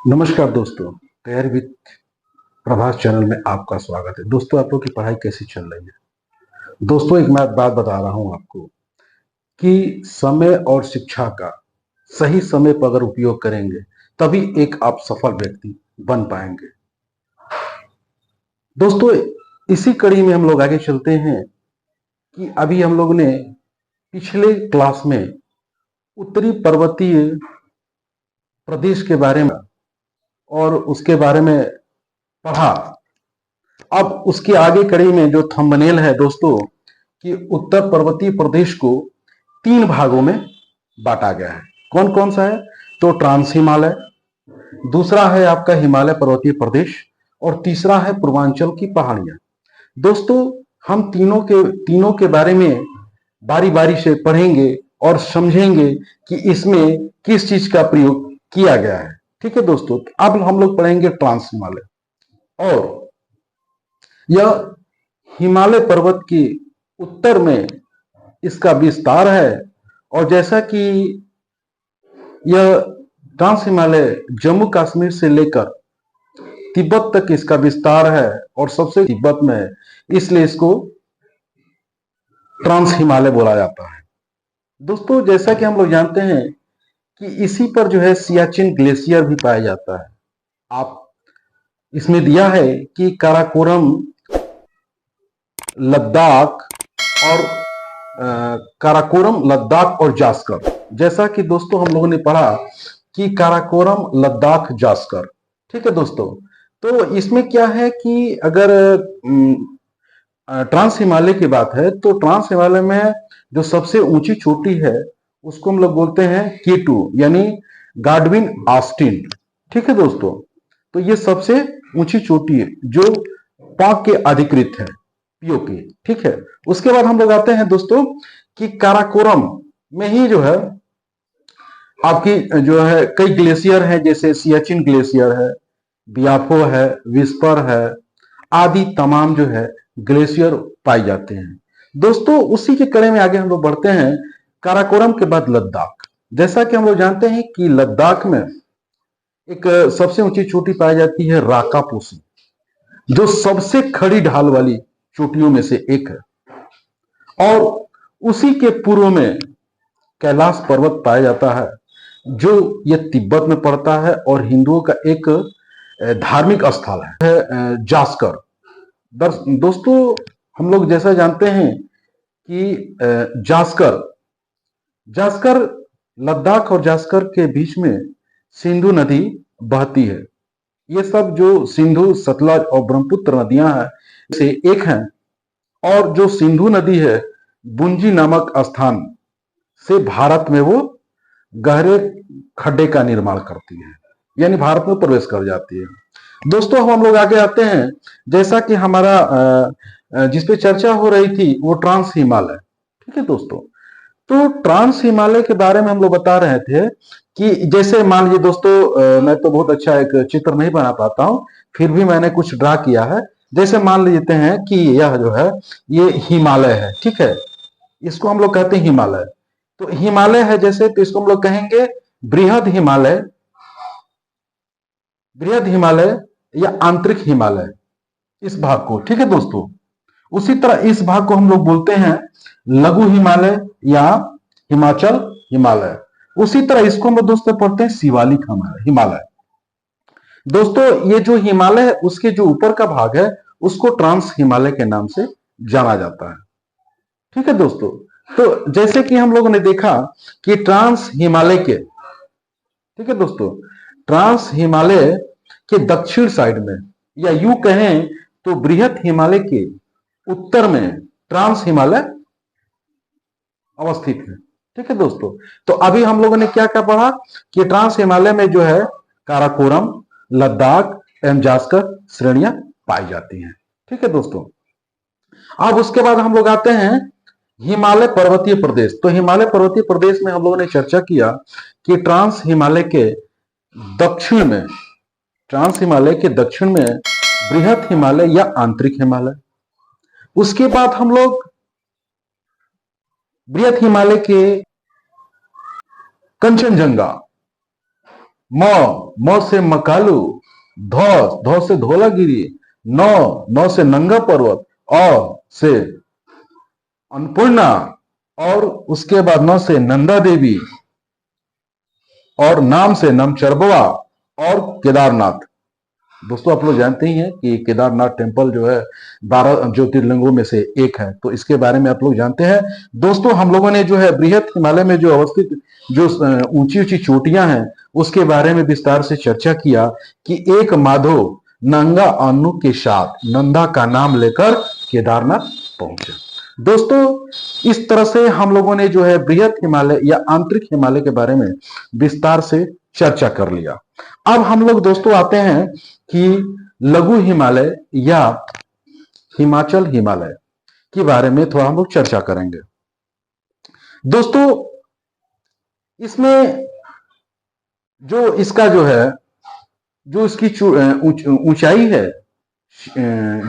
नमस्कार दोस्तों। तैयारी विद प्रभास चैनल में आपका स्वागत है। दोस्तों, आप लोग की पढ़ाई कैसी चल रही है? दोस्तों, एक मैं बात बता रहा हूं आपको कि समय और शिक्षा का सही समय पर अगर उपयोग करेंगे तभी एक आप सफल व्यक्ति बन पाएंगे। दोस्तों, इसी कड़ी में हम लोग आगे चलते हैं कि अभी हम लोग ने पिछले क्लास में उत्तरी पर्वतीय प्रदेश के बारे में और उसके बारे में पढ़ा। अब उसके आगे कड़ी में जो थंबनेल है दोस्तों, कि उत्तर पर्वतीय प्रदेश को तीन भागों में बांटा गया है। कौन कौन सा है? तो ट्रांस हिमालय, दूसरा है आपका हिमालय पर्वतीय प्रदेश और तीसरा है पूर्वांचल की पहाड़ियां। दोस्तों, हम तीनों के बारे में बारी बारी से पढ़ेंगे और समझेंगे कि इसमें किस चीज का प्रयोग किया गया है। ठीक है दोस्तों, अब हम लोग पढ़ेंगे ट्रांस हिमालय। और यह हिमालय पर्वत के उत्तर में इसका विस्तार है। और जैसा कि यह ट्रांस हिमालय जम्मू कश्मीर से लेकर तिब्बत तक इसका विस्तार है और सबसे तिब्बत में है, इसलिए इसको ट्रांस हिमालय बोला जाता है। दोस्तों, जैसा कि हम लोग जानते हैं कि इसी पर जो है सियाचिन ग्लेशियर भी पाया जाता है। आप इसमें दिया है कि काराकोरम, लद्दाख और काराकोरम, लद्दाख और जास्कर। जैसा कि दोस्तों हम लोगों ने पढ़ा कि काराकोरम, लद्दाख, जास्कर। ठीक है दोस्तों, तो इसमें क्या है कि अगर ट्रांस हिमालय की बात है तो ट्रांस हिमालय में जो सबसे ऊंची चोटी है उसको हम लोग बोलते हैं K2, यानी गाडविन ऑस्टिन। ठीक है दोस्तों, तो ये सबसे ऊंची चोटी है जो पाक के अधिकृत है, पीओके। ठीक है, उसके बाद हम लोग आते हैं दोस्तों कि काराकोरम में ही जो है आपकी जो है कई ग्लेशियर है, जैसे सियाचिन ग्लेशियर है, बियाफो है, विस्पर है, आदि तमाम जो है ग्लेशियर पाए जाते हैं। दोस्तों, उसी के कड़े में आगे हम लोग बढ़ते हैं। काराकोरम के बाद लद्दाख। जैसा कि हम लोग जानते हैं कि लद्दाख में एक सबसे ऊंची चोटी पाई जाती है राकापोसी, जो सबसे खड़ी ढाल वाली चोटियों में से एक है। और उसी के पूर्व में कैलाश पर्वत पाया जाता है, जो ये तिब्बत में पड़ता है और हिंदुओं का एक धार्मिक स्थल है जास्कर। दोस्तों, हम लोग जैसा जानते हैं कि जास्कर जास्कर लद्दाख और जास्कर के बीच में सिंधु नदी बहती है। ये सब जो सिंधु, सतलज और ब्रह्मपुत्र नदियां हैं से एक हैं। और जो सिंधु नदी है बुंजी नामक स्थान से भारत में वो गहरे खड्डे का निर्माण करती है, यानी भारत में प्रवेश कर जाती है। दोस्तों, हम लोग आगे आते हैं। जैसा कि हमारा जिस पे चर्चा हो रही थी वो ट्रांस हिमालय। ठीक है दोस्तों, तो ट्रांस हिमालय के बारे में हम लोग बता रहे थे कि जैसे मान लीजिए दोस्तों, मैं तो बहुत अच्छा एक चित्र नहीं बना पाता हूं, फिर भी मैंने कुछ ड्रा किया है। जैसे मान लेते हैं कि यह जो है ये हिमालय है। ठीक है, इसको हम लोग कहते हैं हिमालय। तो हिमालय है जैसे, तो इसको हम लोग कहेंगे बृहद हिमालय, बृहद हिमालय या आंतरिक हिमालय, इस भाग को। ठीक है दोस्तों, उसी तरह इस भाग को हम लोग बोलते हैं लघु हिमालय या हिमाचल हिमालय। उसी तरह इसको हम लोग दोस्तों पढ़ते हैं शिवालिक हिमालय। दोस्तों, ये जो हिमालय है उसके जो ऊपर का भाग है उसको ट्रांस हिमालय के नाम से जाना जाता है। ठीक है दोस्तों, तो जैसे कि हम लोगों ने देखा कि ट्रांस हिमालय के, ठीक है दोस्तों, ट्रांस हिमालय के दक्षिण साइड में, या यूं कहें तो बृहद हिमालय के उत्तर में ट्रांस हिमालय अवस्थित है। ठीक है दोस्तों, तो अभी हम लोगों ने क्या क्या पढ़ा कि ट्रांस हिमालय में जो है काराकोरम, लद्दाख एवं जास्कर श्रेणियां पाई जाती हैं। ठीक है दोस्तों, अब उसके बाद हम लोग आते हैं हिमालय पर्वतीय प्रदेश। तो हिमालय पर्वतीय प्रदेश में हम लोगों ने चर्चा किया कि ट्रांस हिमालय के दक्षिण में, ट्रांस हिमालय के दक्षिण में बृहद हिमालय या आंतरिक हिमालय। उसके बाद हम लोग बृहद हिमालय के कंचनजंगा, म म से मकालू, ध ध से धौलागिरी, न न से नंगा पर्वत, अ से अन्नपूर्णा, और उसके बाद न से नंदा देवी, और नाम से नमचरबवा, और केदारनाथ। दोस्तों आप लोग जानते ही हैं कि केदारनाथ टेम्पल जो है 12 ज्योतिर्लिंगों में से एक है, तो इसके बारे में आप लोग जानते हैं। दोस्तों हम लोगों ने जो है बृहद हिमालय में जो अवस्थित जो ऊंची ऊंची चोटियां हैं उसके बारे में विस्तार से चर्चा किया कि एक माधो नंगा अनु के साथ नंदा का नाम लेकर केदारनाथ पहुंचे। दोस्तों इस तरह से हम लोगों ने जो है बृहद हिमालय या आंतरिक हिमालय के बारे में विस्तार से चर्चा कर लिया। अब हम लोग दोस्तों आते हैं कि लघु हिमालय या हिमाचल हिमालय के बारे में थोड़ा हम लोग चर्चा करेंगे। दोस्तों इसमें जो इसका जो है जो इसकी ऊंचाई है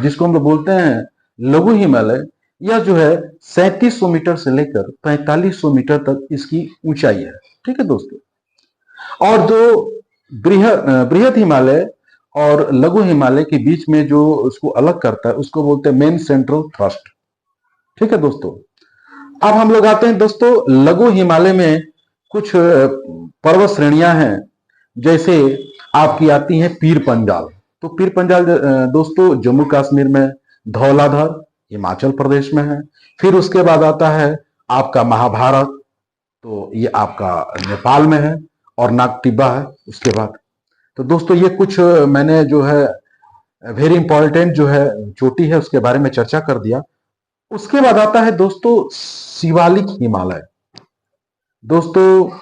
जिसको हम लोग बोलते हैं लघु हिमालय, यह जो है 3700 मीटर से लेकर 4500 मीटर तक इसकी ऊंचाई है। ठीक है दोस्तों, और जो बृहद हिमालय और लघु हिमालय के बीच में जो उसको अलग करता है उसको बोलते हैं मेन सेंट्रल थ्रस्ट। ठीक है दोस्तों, अब हम लोग आते हैं दोस्तों लघु हिमालय में कुछ पर्वत श्रेणियां हैं, जैसे आपकी आती है पीर पंजाल। तो पीर पंजाल दोस्तों जम्मू कश्मीर में, धौलाधर हिमाचल प्रदेश में है। फिर उसके बाद आता है आपका महाभारत, तो ये आपका नेपाल में है, और नागटिब्बा है उसके बाद। तो दोस्तों ये कुछ मैंने जो है वेरी इंपॉर्टेंट जो है चोटी है उसके बारे में चर्चा कर दिया। उसके बाद आता है दोस्तों शिवालिक हिमालय। दोस्तों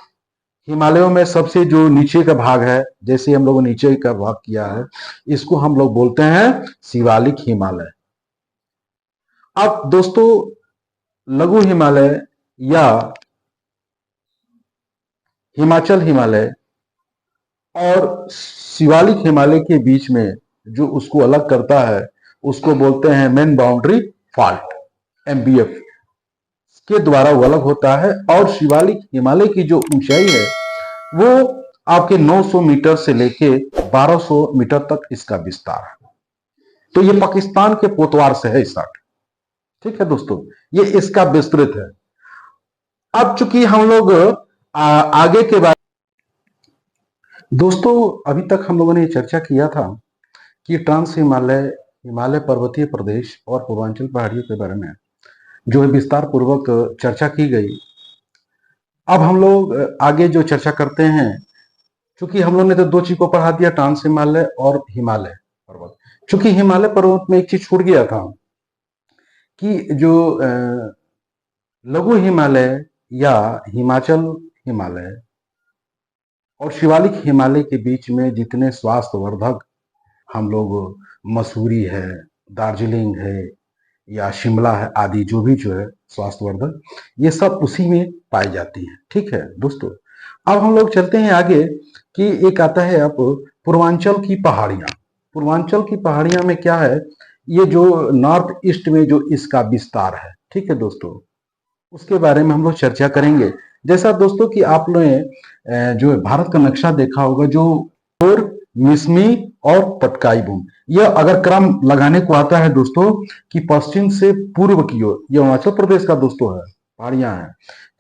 हिमालयों में सबसे जो नीचे का भाग है, जैसे हम लोगों ने नीचे का भाग किया है, इसको हम लोग बोलते हैं शिवालिक हिमालय। अब दोस्तों लघु हिमालय या हिमाचल हिमालय और शिवालिक हिमालय के बीच में जो उसको अलग करता है उसको बोलते हैं मेन बाउंड्री फॉल्ट, एमबीएफ के द्वारा वो अलग होता है। और शिवालिक हिमालय की जो ऊंचाई है वो आपके 900 मीटर से लेके 1200 मीटर तक इसका विस्तार है। तो ये पाकिस्तान के पोतवार से है स्टार्ट। ठीक है दोस्तों, ये इसका विस्तृत है। अब चूंकि हम लोग आगे के बारे दोस्तों अभी तक हम लोगों ने चर्चा किया था कि ट्रांस हिमालय, हिमालय पर्वतीय प्रदेश और पूर्वांचल पहाड़ियों के बारे में जो है विस्तार पूर्वक चर्चा की गई। अब हम लोग आगे जो चर्चा करते हैं, चूंकि हम लोग ने तो दो चीज को पढ़ा दिया, ट्रांस हिमालय और हिमालय पर्वत। चूंकि हिमालय पर्वत में एक चीज छूट गया था कि जो लघु हिमालय या हिमाचल हिमालय और शिवालिक हिमालय के बीच में जितने स्वास्थ्यवर्धक हम लोग मसूरी है, दार्जिलिंग है या शिमला है आदि जो भी जो है स्वास्थ्यवर्धक, ये सब उसी में पाई जाती हैं। ठीक है दोस्तों, अब हम लोग चलते हैं आगे कि एक आता है अब पूर्वांचल की पहाड़ियां। पूर्वांचल की पहाड़ियां में क्या है, ये जो नॉर्थ ईस्ट में जो इसका विस्तार है, ठीक है दोस्तों, उसके बारे में हम लोग चर्चा करेंगे। जैसा दोस्तों कि आप लोगों ने जो भारत का नक्शा देखा होगा, जो और मिसमी और पटकाई भूमि, यह अगर क्रम लगाने को आता है दोस्तों कि पश्चिम से पूर्व की ओर, यह अरुणाचल प्रदेश का दोस्तों है, पहाड़ियां हैं,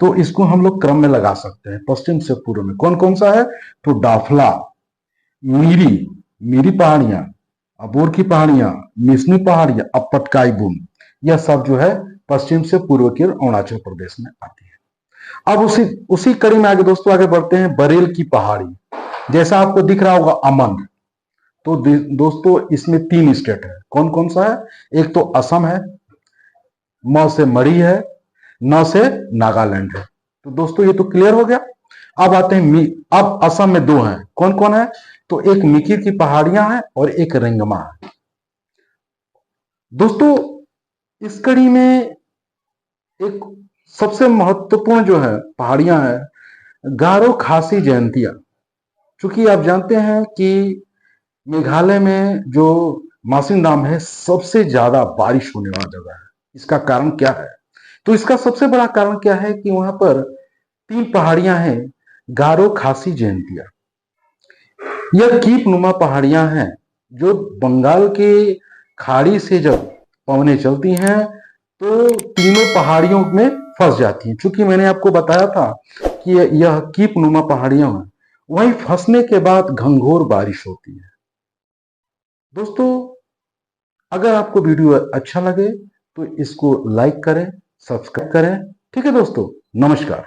तो इसको हम लोग क्रम में लगा सकते हैं। पश्चिम से पूर्व में कौन कौन सा है, तो डाफला, मीरी, मीरी पहाड़ियां, अबोर की पहाड़ियां, मिसमी पहाड़ियां, अब पटकाई भूमि, यह सब जो है पश्चिम से पूर्व की ओर अरुणाचल प्रदेश में आती है। अब उसी कड़ी में आगे दोस्तों आगे बढ़ते हैं बरेल की पहाड़ी। जैसा आपको दिख रहा होगा अमन, तो दोस्तों इसमें 3 स्टेट है। कौन कौन सा है, एक तो असम है, म से मणि है, न से नागालैंड है। तो दोस्तों ये तो क्लियर हो गया। अब आते हैं अब असम में 2 हैं। कौन कौन है, तो एक मिकिर की पहाड़ियां हैं और एक रेंगमा है। दोस्तों इस कड़ी में एक सबसे महत्वपूर्ण जो है पहाड़ियां है गारो खासी जयंतिया। चूंकि आप जानते हैं कि मेघालय में जो मासिनराम है सबसे ज्यादा बारिश होने वाला जगह है। इसका कारण क्या है, तो इसका सबसे बड़ा कारण क्या है कि वहां पर 3 पहाड़ियां हैं गारो खासी जयंतिया। यह कीप नुमा पहाड़ियां हैं जो बंगाल के खाड़ी से जब पवनें चलती हैं तो तीनों पहाड़ियों में फंस जाती हैं। चूंकि मैंने आपको बताया था कि यह कीप नुमा पहाड़ियां हैं, वहीं फंसने के बाद घंघोर बारिश होती है। दोस्तों, अगर आपको वीडियो अच्छा लगे तो इसको लाइक करें, सब्सक्राइब करें। ठीक है दोस्तों, नमस्कार।